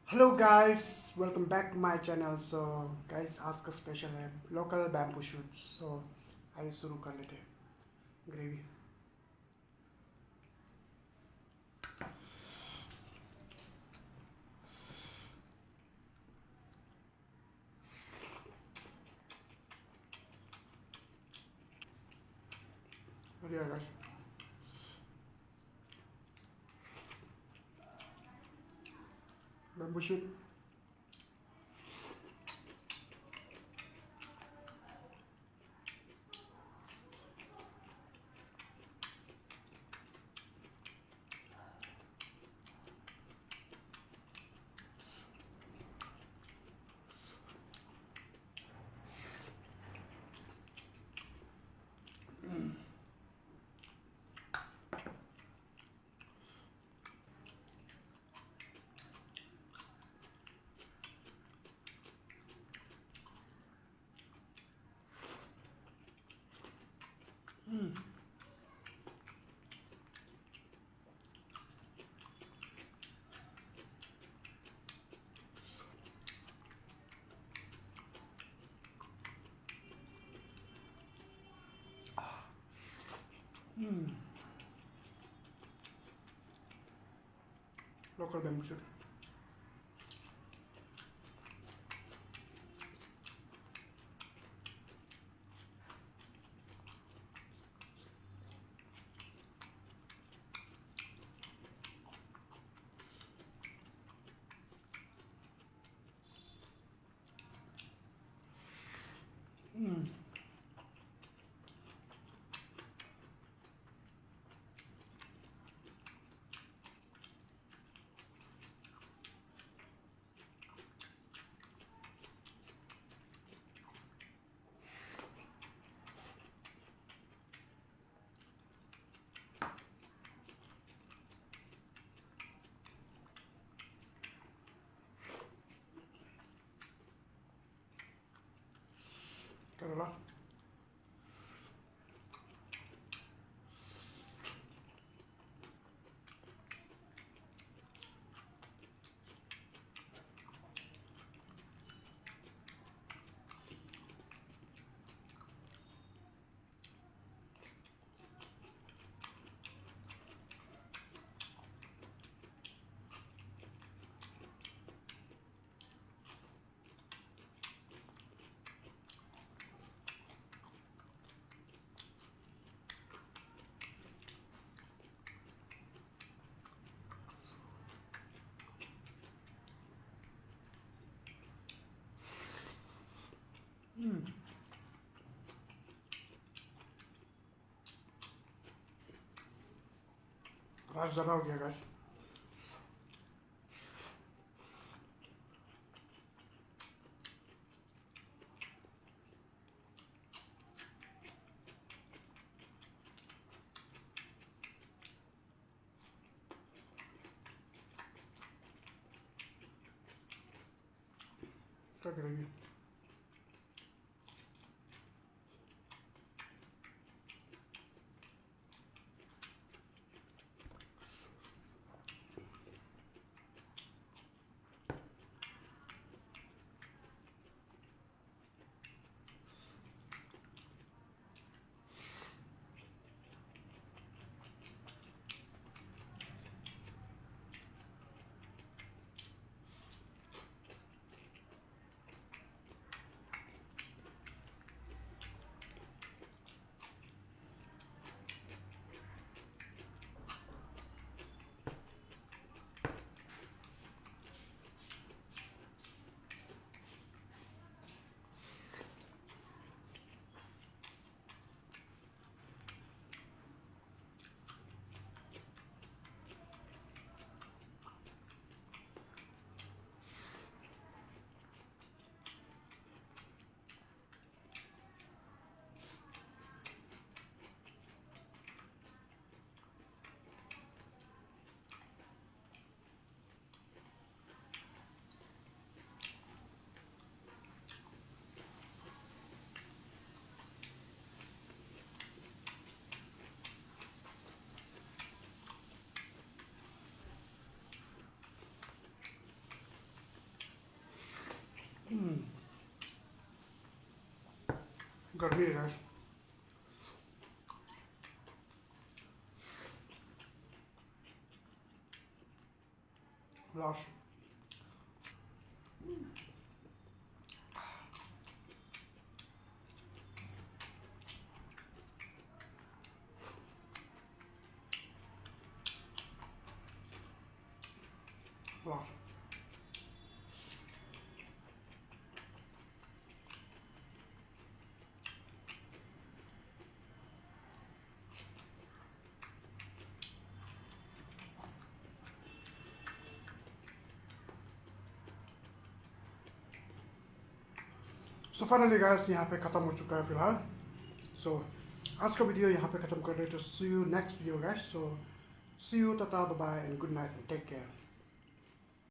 Hello guys, welcome back to my channel. So guys, आज का special है local bamboo shoots. So आइए शुरू कर लेते हैं ग्रेवी. बढ़िया guys. Bamboo shoot. Local bamboo shoot. करेला. रस ज़्यादा हो गया guys. क्या करेगी. गर्मी है guys. Last. Last. So finally guys यहाँ पे ख़त्म हो चुका है फिलहाल. सो आज का वीडियो यहाँ पे ख़त्म कर रहे हैं. तो see you next video guys. So see you, tata, bye bye and good night and take care.